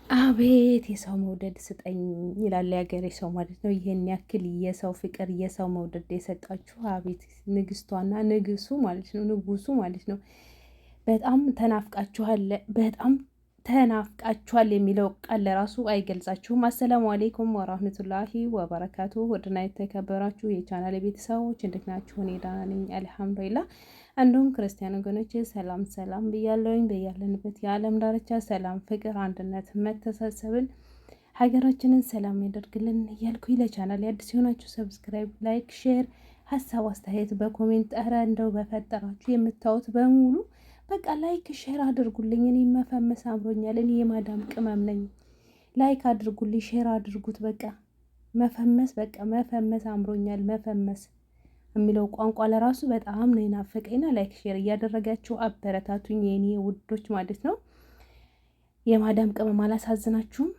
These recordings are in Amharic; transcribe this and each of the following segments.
አቤት የሰው መውደድ ስጠኝ ይላል የሀገሬ ሰው ማለት ነው። ይሄን ያክል የሰው ፍቅር የሰው መውደድ የሰጣችሁ አቤት ንግስቷና ንግሱ ማለት ነው፣ ንጉሱ ማለት ነው። በጣም ተናፍቃችኋል፣ በጣም ተናፍቃችኋል የሚለው ቃል ለራሱ አይገልጻችሁም። አሰላሙ አሌይኩም ወራህመቱላሂ ወበረካቱ። ወድና የተከበራችሁ የቻናል ቤተሰቦች እንዴት ናችሁ? እኔ ደህና ነኝ አልሐምዱሊላህ። እንዲሁም ክርስቲያን ወገኖች ሰላም ሰላም ብያለሁኝ። በያለንበት የዓለም ዳርቻ ሰላም፣ ፍቅር፣ አንድነት፣ መተሳሰብን ሀገራችንን ሰላም ያደርግልን እያልኩኝ ለቻናል አዲስ የሆናችሁ ሰብስክራይብ፣ ላይክ፣ ሼር፣ ሀሳብ አስተያየት በኮሜንት ኧረ እንደው በፈጠራችሁ የምታዩት በሙሉ በቃ ላይክ ሼር አድርጉልኝ። እኔ መፈመስ አምሮኛል። እኔ የማዳም ቅመም ነኝ። ላይክ አድርጉልኝ፣ ሼር አድርጉት። በቃ መፈመስ በቃ መፈመስ አምሮኛል። መፈመስ የሚለው ቋንቋ ለራሱ በጣም ነው የናፈቀኝና ላይክ ሼር እያደረጋችሁ አበረታቱኝ የኔ ውዶች ማለት ነው። የማዳም ቅመም አላሳዝናችሁም።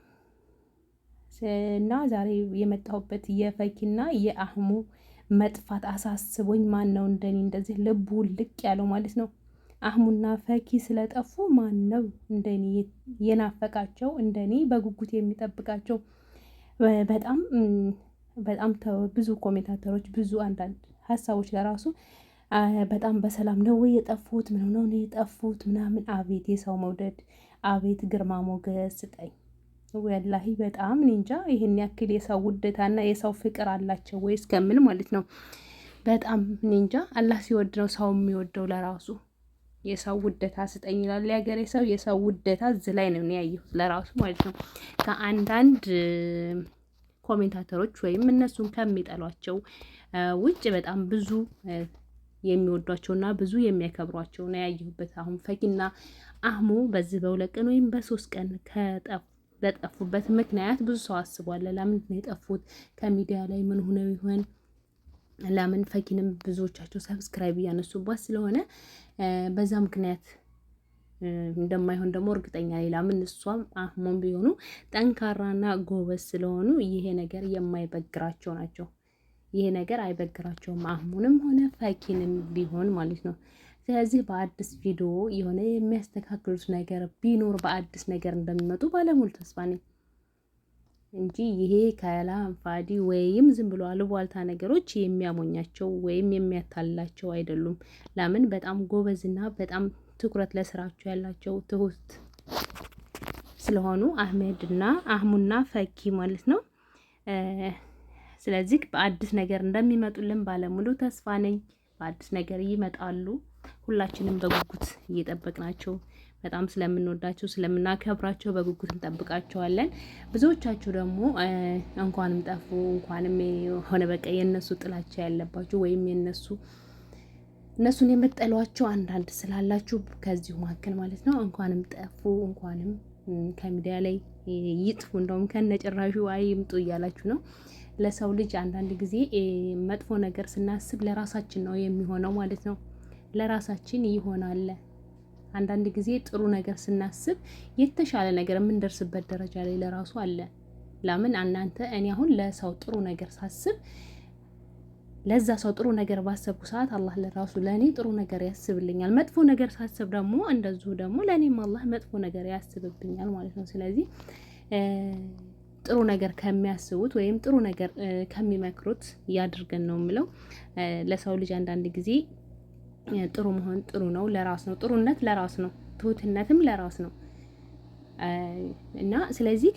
እና ዛሬ የመጣሁበት የፈኪና የአህሙ መጥፋት አሳስቦኝ ማን ነው እንደኔ እንደዚህ ልቡ ልቅ ያለው ማለት ነው። አህሙና ፈኪ ስለጠፉ ማን ነው እንደኔ የናፈቃቸው እንደኔ በጉጉት የሚጠብቃቸው? በጣም በጣም ብዙ ኮሜንታተሮች ብዙ አንዳንድ ሀሳቦች ለራሱ በጣም በሰላም ነው ወይ የጠፉት? ምን ሆነው ነው የጠፉት? ምናምን አቤት የሰው መውደድ፣ አቤት ግርማ ሞገስ ስጠኝ። ወላሂ በጣም እንጃ ይሄን ያክል የሰው ውደታና የሰው ፍቅር አላቸው ወይ እስከምን ማለት ነው። በጣም እንጃ። አላህ ሲወድ ነው ሰው የሚወደው ለራሱ። የሰው ውደታ ስጠኝ ይላል የሀገሬ ሰው። የሰው ውደታ እዚህ ላይ ነው ያየሁት ለራሱ ማለት ነው። ከአንዳንድ ኮሜንታተሮች ወይም እነሱን ከሚጠሏቸው ውጭ በጣም ብዙ የሚወዷቸውና ብዙ የሚያከብሯቸው ነው ያየሁበት። አሁን ፈኪና አህሙ በዚህ በሁለት ቀን ወይም በሶስት ቀን በጠፉበት ምክንያት ብዙ ሰው አስቧል። ለምን ነው የጠፉት? ከሚዲያ ላይ ምን ሆነው ይሆን? ለምን ፈኪንም ብዙዎቻቸው ሰብስክራይብ እያነሱባት ስለሆነ በዛ ምክንያት እንደማይሆን ደግሞ እርግጠኛ ነኝ። ለምን እሷም አህሙም ቢሆኑ ጠንካራና ጎበዝ ስለሆኑ ይሄ ነገር የማይበግራቸው ናቸው። ይሄ ነገር አይበግራቸውም፣ አህሙንም ሆነ ፈኪንም ቢሆን ማለት ነው። ስለዚህ በአዲስ ቪዲዮ የሆነ የሚያስተካክሉት ነገር ቢኖር በአዲስ ነገር እንደሚመጡ ባለሙሉ ተስፋ ነኝ እንጂ ይሄ ከላም ፋዲ ወይም ዝም ብሎ አልቧልታ ነገሮች የሚያሞኛቸው ወይም የሚያታላቸው አይደሉም። ለምን በጣም ጎበዝና በጣም ትኩረት ለስራቸው ያላቸው ትሁት ስለሆኑ አህመድና አህሙና ፈኪ ማለት ነው። ስለዚህ በአዲስ ነገር እንደሚመጡልን ባለሙሉ ተስፋ ነኝ። በአዲስ ነገር ይመጣሉ። ሁላችንም በጉጉት እየጠበቅናቸው በጣም ስለምንወዳቸው ስለምናከብራቸው በጉጉት እንጠብቃቸዋለን። ብዙዎቻችሁ ደግሞ እንኳንም ጠፉ እንኳንም ሆነ በቃ የነሱ ጥላቻ ያለባችሁ ወይም እነሱን የምትጠሏቸው አንዳንድ ስላላችሁ ከዚሁ መካከል ማለት ነው እንኳንም ጠፉ እንኳንም ከሚዲያ ላይ ይጥፉ እንደውም ከነጭራሹ አይምጡ እያላችሁ ነው። ለሰው ልጅ አንዳንድ ጊዜ መጥፎ ነገር ስናስብ ለራሳችን ነው የሚሆነው ማለት ነው። ለራሳችን ይሆናል። አንዳንድ ጊዜ ጥሩ ነገር ስናስብ የተሻለ ነገር የምንደርስበት ደረጃ ላይ ለራሱ አለ። ለምን እኔ አሁን ለሰው ጥሩ ነገር ሳስብ ለዛ ሰው ጥሩ ነገር ባሰብኩ ሰዓት አላህ ለራሱ ለኔ ጥሩ ነገር ያስብልኛል። መጥፎ ነገር ሳስብ ደግሞ እንደዚሁ ደግሞ ለኔም አላህ መጥፎ ነገር ያስብብኛል ማለት ነው። ስለዚህ ጥሩ ነገር ከሚያስቡት ወይም ጥሩ ነገር ከሚመክሩት ያድርገን ነው የምለው። ለሰው ልጅ አንዳንድ ጊዜ ጥሩ መሆን ጥሩ ነው፣ ለራስ ነው። ጥሩነት ለራስ ነው፣ ትሁትነትም ለራስ ነው እና ስለዚህ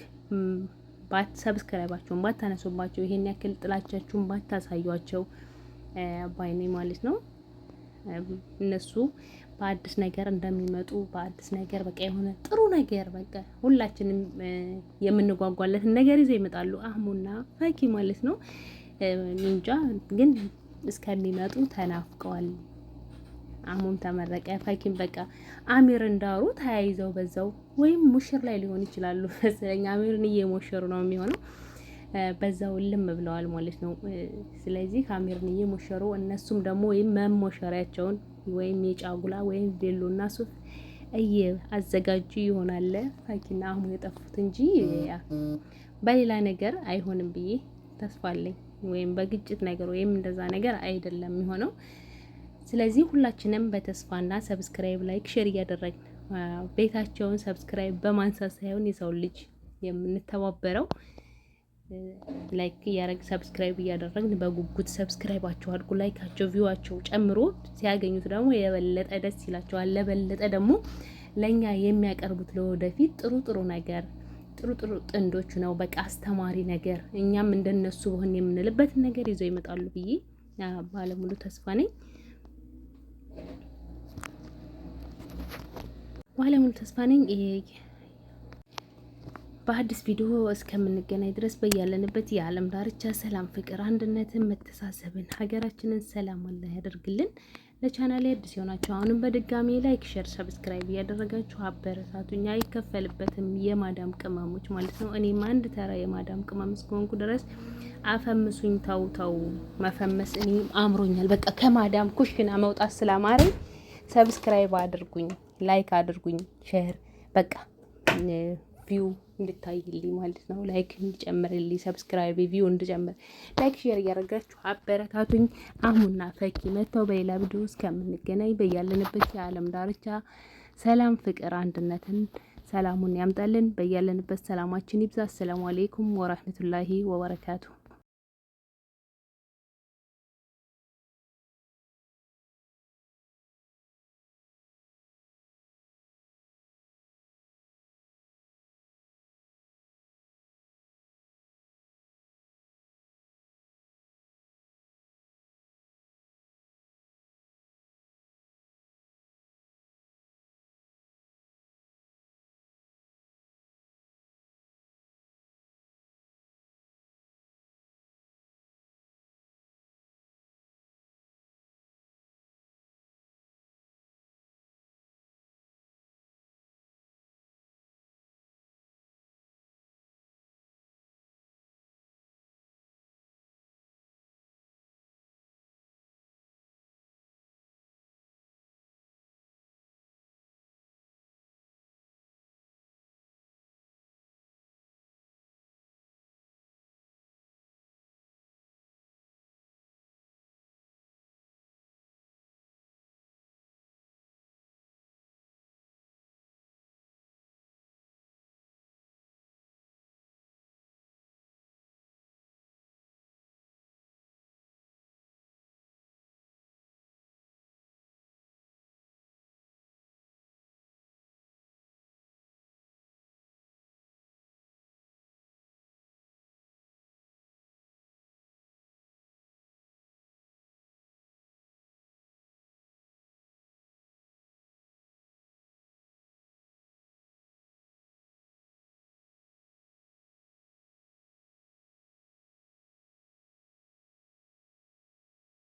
ሰብስክራይባቸውን ባታነሱባቸው፣ ይሄን ያክል ጥላቻችሁን ባታሳዩቸው ባይኔ ማለት ነው። እነሱ በአዲስ ነገር እንደሚመጡ በአዲስ ነገር በቃ የሆነ ጥሩ ነገር በቃ ሁላችንም የምንጓጓለትን ነገር ይዘው ይመጣሉ አህሙና ፈኪ ማለት ነው። እንጃ ግን እስከሚመጡ ተናፍቀዋል። አህሙም ተመረቀ፣ ፈኪም በቃ አሚር እንዳሩ ተያይዘው በዛው ወይም ሙሽር ላይ ሊሆን ይችላሉ መሰለኝ። አሚርን እየሞሸሩ ነው የሚሆነው። በዛው ልም ብለዋል ማለት ነው። ስለዚህ አሚርን እየሞሸሩ እነሱም ደግሞ ወይም መሞሸሪያቸውን ወይም የጫጉላ ወይም ቤሎና ሱፍ አዘጋጁ ይሆናል። ፈኪና አህሙ የጠፉት እንጂ በሌላ ነገር አይሆንም ብዬ ተስፋ አለኝ። ወይም በግጭት ነገር ወይም እንደዛ ነገር አይደለም የሚሆነው። ስለዚህ ሁላችንም በተስፋና ሰብስክራይብ ላይክ ሼር እያደረግን ቤታቸውን ሰብስክራይብ በማንሳት ሳይሆን የሰው ልጅ የምንተባበረው። ላይክ እያደረግ ሰብስክራይብ እያደረግን በጉጉት ሰብስክራይባቸው አድርጉ። ላይካቸው ቪዋቸው ጨምሮ ሲያገኙት ደግሞ የበለጠ ደስ ይላቸዋል። ለበለጠ ደግሞ ለኛ የሚያቀርቡት ለወደፊት ጥሩ ነገር ጥሩ ጥንዶች ነው። በቃ አስተማሪ ነገር እኛም እንደነሱ በሆን የምንልበት ነገር ይዘው ይመጣሉ ብዬ ባለሙሉ ተስፋ ነኝ። በአዲስ ቪዲዮ እስከምንገናኝ ድረስ በያለንበት የዓለም ዳርቻ ሰላም፣ ፍቅር፣ አንድነትን፣ መተሳሰብን ሀገራችንን ሰላም አላህ ያደርግልን። ለቻናሌ አዲስ የሆናችሁ አሁንም በድጋሚ ላይክ፣ ሼር፣ ሰብስክራይብ እያደረጋችሁ አበረታቱኝ። አይከፈልበትም የማዳም ቅመሞች ማለት ነው። እኔም አንድ ተራ የማዳም ቅመም እስከሆንኩ ድረስ አፈምሱኝ። ተው መፈመስ እኔ አምሮኛል። በቃ ከማዳም ኩሽና መውጣት ስላማረኝ ሰብስክራይብ አድርጉኝ፣ ላይክ አድርጉኝ፣ ሼር በቃ ቪው እንድታይልኝ ማለት ነው። ላይክ እንጨምርልኝ፣ ሰብስክራይብ ቪው እንድጨምር ላይክ ሼር እያደረጋችሁ አበረታቱኝ። አህሙና ፈኪ መተው በሌላ ቪዲዮ እስከምንገናኝ በያለንበት የዓለም ዳርቻ ሰላም፣ ፍቅር፣ አንድነትን ሰላሙን ያምጣልን። በያለንበት ሰላማችን ይብዛ። አሰላሙ አለይኩም ወራህመቱላሂ ወበረካቱ።